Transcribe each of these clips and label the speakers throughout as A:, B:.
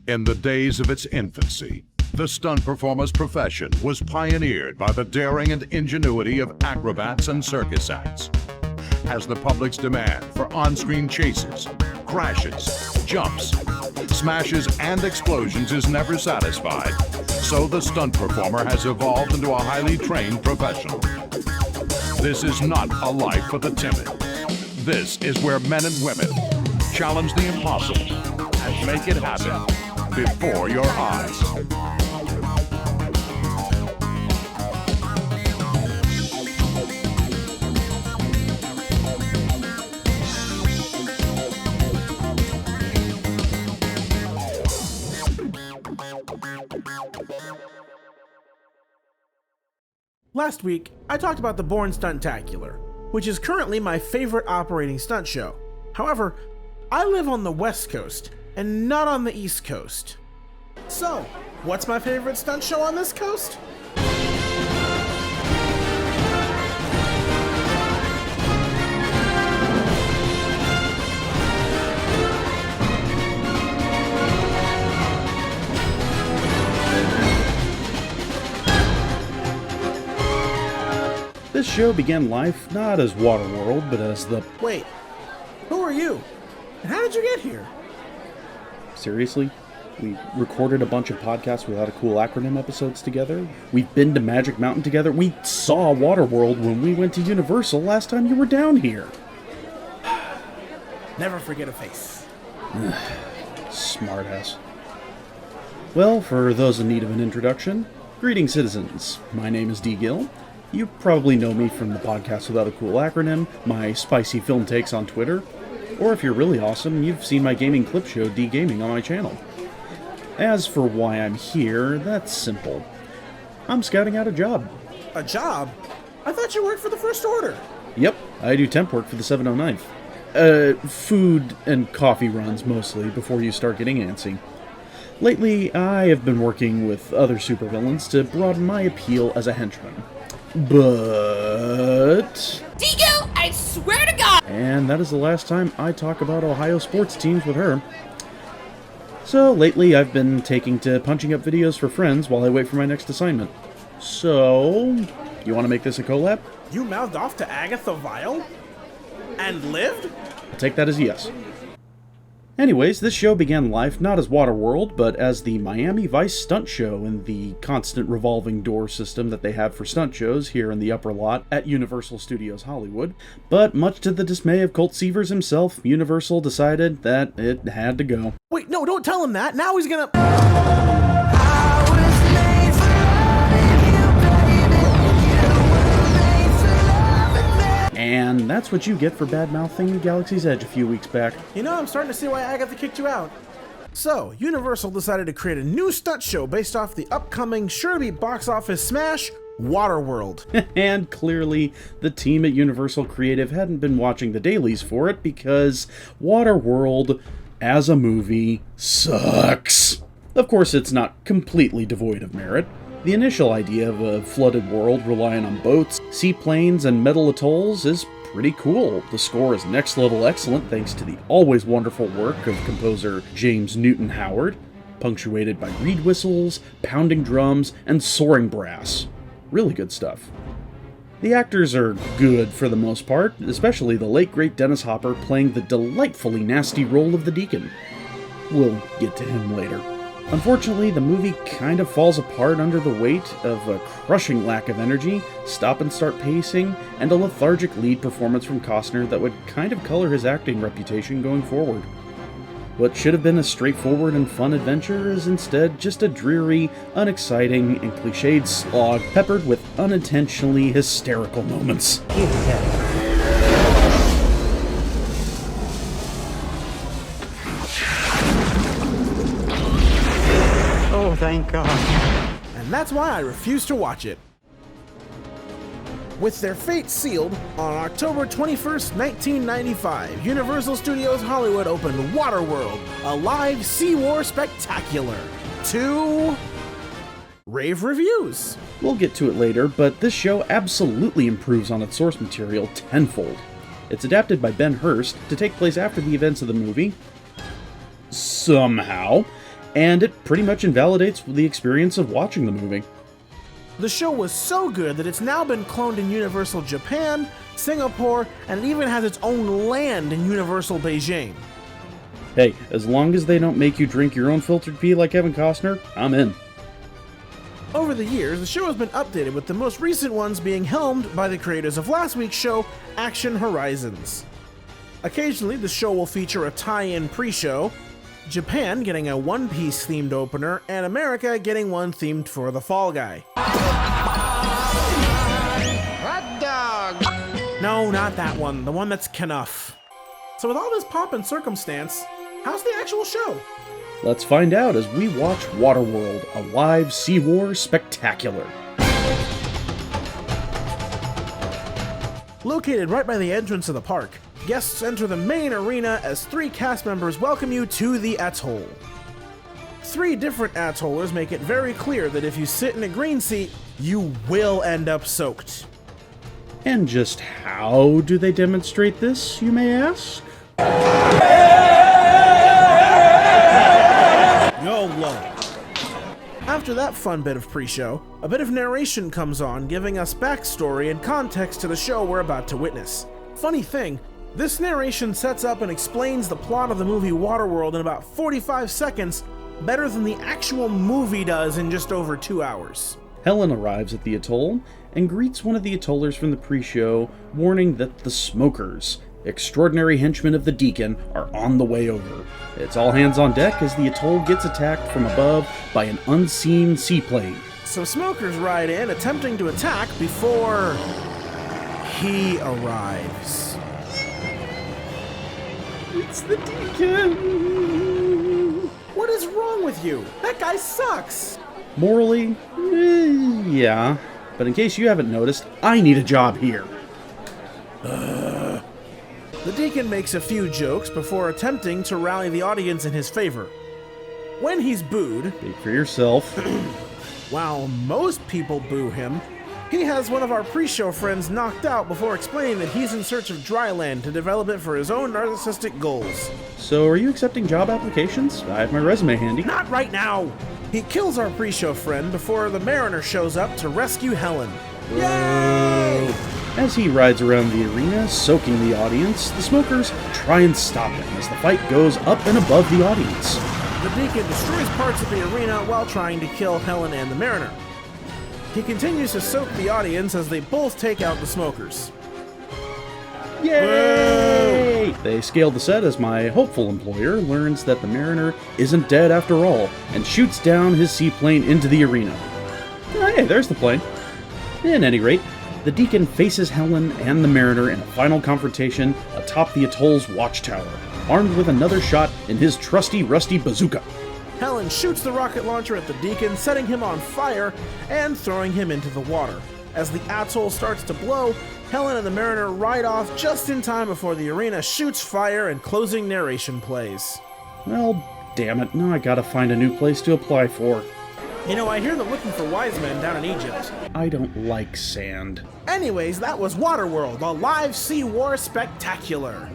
A: In the days of its infancy, the stunt performer's profession was pioneered by the daring and ingenuity of acrobats and circus acts. As the public's demand for on-screen chases, crashes, jumps, smashes, and explosions is never satisfied, so the stunt performer has evolved into a highly trained professional. This is not a life for the timid. This is where men and women challenge the impossible and make it happen before your eyes.
B: Last week, I talked about the Bourne Stunt-Tacular, which is currently my favorite operating stunt show. However, I live on the West Coast and not on the East Coast. So, what's my favorite stunt show on this coast?
C: This show began life not as Waterworld, but as the...
B: Wait, who are you? And how did you get here?
C: Seriously? We recorded a bunch of podcasts without a cool acronym episodes together. We've been to Magic Mountain together. We saw Waterworld when we went to Universal last time you were down here.
B: Never forget a face.
C: Smartass. Well, for those in need of an introduction, greetings, citizens. My name is D. Gill. You probably know me from the podcast without a cool acronym, my spicy film takes on Twitter, or if you're really awesome, you've seen my gaming clip show, D-Gaming, on my channel. As for why I'm here, that's simple. I'm scouting out a job.
B: A job? I thought you worked for the First Order.
C: Yep, I do temp work for the 709th. Food and coffee runs, mostly, before you start getting antsy. Lately, I have been working with other supervillains to broaden my appeal as a henchman. But...
D: Digo, I swear to God!
C: And that is the last time I talk about Ohio sports teams with her. So, lately I've been taking to punching up videos for friends while I wait for my next assignment. So, you want to make this a collab?
B: You mouthed off to Agatha Vile? And lived?
C: I'll take that as a yes. Anyways, this show began life not as Waterworld, but as the Miami Vice stunt show in the constant revolving door system that they have for stunt shows here in the upper lot at Universal Studios Hollywood. But much to the dismay of Colt Seavers himself, Universal decided that it had to go.
B: Wait, no, don't tell him that. Now he's gonna...
C: And that's what you get for bad-mouthing Galaxy's Edge a few weeks back.
B: You know, I'm starting to see why Agatha kicked you out. So, Universal decided to create a new stunt show based off the upcoming, sure-to-be box office smash, Waterworld.
C: And clearly, the team at Universal Creative hadn't been watching the dailies for it because Waterworld, as a movie, sucks. Of course, it's not completely devoid of merit. The initial idea of a flooded world relying on boats, seaplanes, and metal atolls is pretty cool. The score is next level excellent thanks to the always wonderful work of composer James Newton Howard, punctuated by reed whistles, pounding drums, and soaring brass. Really good stuff. The actors are good for the most part, especially the late great Dennis Hopper playing the delightfully nasty role of the Deacon. We'll get to him later. Unfortunately, the movie kind of falls apart under the weight of a crushing lack of energy, stop-and-start pacing, and a lethargic lead performance from Costner that would kind of color his acting reputation going forward. What should have been a straightforward and fun adventure is instead just a dreary, unexciting, and cliched slog peppered with unintentionally hysterical moments.
E: Oh, thank God.
B: And that's why I refuse to watch it. With their fate sealed, on October 21st, 1995, Universal Studios Hollywood opened Waterworld, a live Sea War spectacular, to rave reviews.
C: We'll get to it later, but this show absolutely improves on its source material tenfold. It's adapted by Ben Hurst to take place after the events of the movie, somehow, and it pretty much invalidates the experience of watching the movie.
B: The show was so good that it's now been cloned in Universal Japan, Singapore, and it even has its own land in Universal Beijing.
C: Hey, as long as they don't make you drink your own filtered pee like Kevin Costner, I'm in.
B: Over the years, the show has been updated, with the most recent ones being helmed by the creators of last week's show, Action Horizons. Occasionally, the show will feature a tie-in pre-show, Japan getting a One Piece themed opener, and America getting one themed for the Fall Guy.
E: Hot dog!
B: No, not that one, the one that's Knuff. So with all this pomp and circumstance, how's the actual show?
C: Let's find out as we watch Waterworld, a live Sea War spectacular.
B: Located right by the entrance of the park, guests enter the main arena as 3 cast members welcome you to the atoll. 3 different atollers make it very clear that if you sit in a green seat, you will end up soaked.
C: And just how do they demonstrate this, you may ask?
B: YOLO. After that fun bit of pre-show, a bit of narration comes on, giving us backstory and context to the show we're about to witness. Funny thing, this narration sets up and explains the plot of the movie Waterworld in about 45 seconds, better than the actual movie does in just over 2 hours.
C: Helen arrives at the atoll and greets one of the atollers from the pre-show, warning that the smokers, extraordinary henchmen of the Deacon, are on the way over. It's all hands on deck as the atoll gets attacked from above by an unseen seaplane.
B: Some smokers ride in, attempting to attack before he arrives.
C: It's the Deacon!
B: What is wrong with you? That guy sucks!
C: Morally, yeah. But in case you haven't noticed, I need a job here.
B: The Deacon makes a few jokes before attempting to rally the audience in his favor. When he's booed,
C: Speak for yourself.
B: while most people boo him, he has one of our pre-show friends knocked out before explaining that he's in search of dry land to develop it for his own narcissistic goals.
C: So, are you accepting job applications? I have my resume handy.
B: Not right now! He kills our pre-show friend before the Mariner shows up to rescue Helen. Yay!
C: As he rides around the arena, soaking the audience, the smokers try and stop him as the fight goes up and above the audience.
B: The Deacon destroys parts of the arena while trying to kill Helen and the Mariner. He continues to soak the audience as they both take out the smokers.
C: Yay! They scale the set as my hopeful employer learns that the Mariner isn't dead after all, and shoots down his seaplane into the arena. Oh, hey, there's the plane. At any rate, the Deacon faces Helen and the Mariner in a final confrontation atop the atoll's watchtower, armed with another shot in his trusty rusty bazooka.
B: Helen shoots the rocket launcher at the Deacon, setting him on fire and throwing him into the water. As the atoll starts to blow, Helen and the Mariner ride off just in time before the arena shoots fire and closing narration plays.
C: Well, damn it, now I gotta find a new place to apply for.
B: You know, I hear they're looking for wise men down in Egypt.
C: I don't like sand.
B: Anyways, that was Waterworld, a live Sea War spectacular.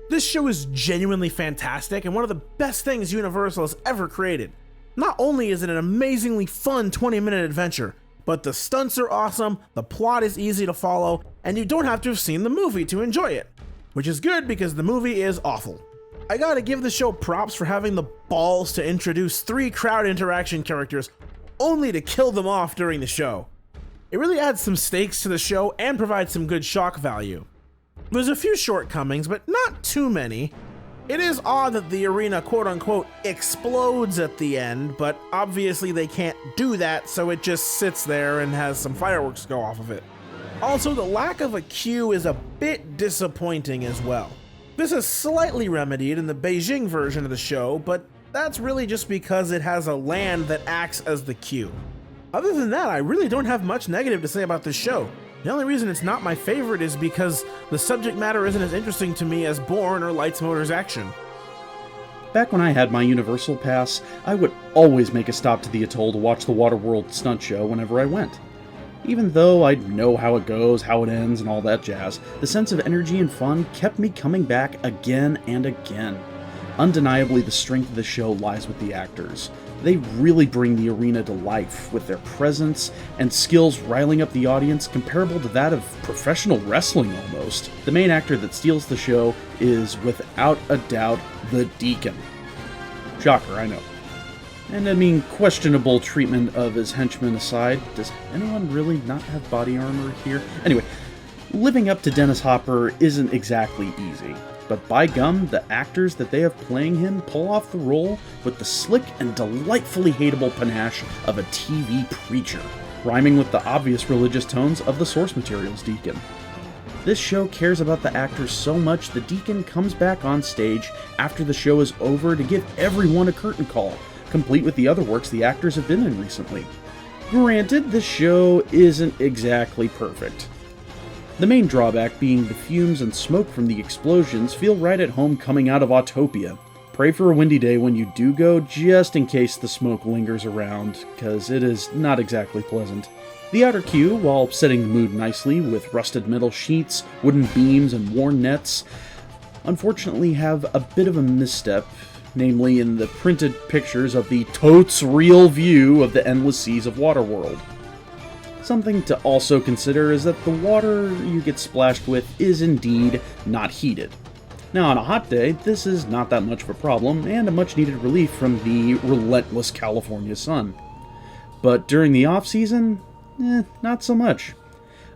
B: This show is genuinely fantastic and one of the best things Universal has ever created. Not only is it an amazingly fun 20-minute adventure, but the stunts are awesome, the plot is easy to follow, and you don't have to have seen the movie to enjoy it. Which is good because the movie is awful. I gotta give the show props for having the balls to introduce 3 crowd interaction characters only to kill them off during the show. It really adds some stakes to the show and provides some good shock value. There's a few shortcomings, but not too many. It is odd that the arena quote-unquote explodes at the end, but obviously they can't do that, so it just sits there and has some fireworks go off of it. Also, the lack of a queue is a bit disappointing as well. This is slightly remedied in the Beijing version of the show, but that's really just because it has a land that acts as the queue. Other than that, I really don't have much negative to say about this show. The only reason it's not my favorite is because the subject matter isn't as interesting to me as Bourne or Lights Motors Action.
C: Back when I had my Universal Pass, I would always make a stop to the atoll to watch the Waterworld stunt show whenever I went. Even though I know how it goes, how it ends, and all that jazz, the sense of energy and fun kept me coming back again and again. Undeniably, the strength of the show lies with the actors. They really bring the arena to life with their presence and skills riling up the audience comparable to that of professional wrestling almost. The main actor that steals the show is, without a doubt, the Deacon. Shocker, I know. And I mean, questionable treatment of his henchmen aside, does anyone really not have body armor here? Anyway, living up to Dennis Hopper isn't exactly easy. But by gum, the actors that they have playing him pull off the role with the slick and delightfully hateable panache of a TV preacher, rhyming with the obvious religious tones of the source material's Deacon. This show cares about the actors so much the Deacon comes back on stage after the show is over to give everyone a curtain call, complete with the other works the actors have been in recently. Granted, the show isn't exactly perfect. The main drawback being the fumes and smoke from the explosions feel right at home coming out of Autopia. Pray for a windy day when you do go, just in case the smoke lingers around, cause it is not exactly pleasant. The outer queue, while setting the mood nicely with rusted metal sheets, wooden beams, and worn nets, unfortunately have a bit of a misstep, namely in the printed pictures of the totes real view of the endless seas of Waterworld. Something to also consider is that the water you get splashed with is indeed not heated. Now, on a hot day, this is not that much of a problem, and a much-needed relief from the relentless California sun. But during the off-season, not so much.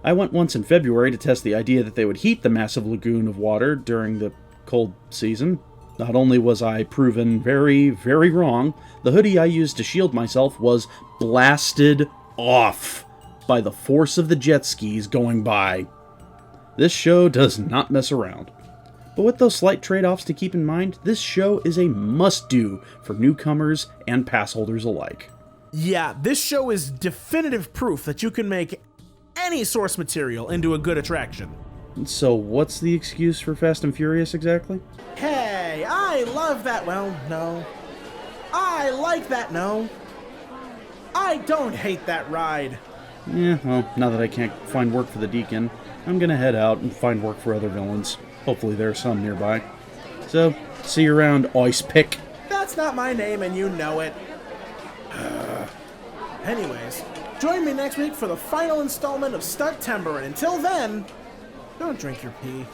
C: I went once in February to test the idea that they would heat the massive lagoon of water during the cold season. Not only was I proven very, very wrong, the hoodie I used to shield myself was blasted off by the force of the jet skis going by. This show does not mess around. But with those slight trade-offs to keep in mind, this show is a must-do for newcomers and pass holders alike.
B: Yeah, this show is definitive proof that you can make any source material into a good attraction.
C: So what's the excuse for Fast and Furious exactly?
B: Hey, I love that. Well, no. I like that. No. I don't hate that ride.
C: Yeah, well, now that I can't find work for the Deacon, I'm gonna head out and find work for other villains. Hopefully there are some nearby. So, see you around, Ice Pick.
B: That's not my name and you know it. Anyways, join me next week for the final installment of Stunt-Tember, and until then, don't drink your pee.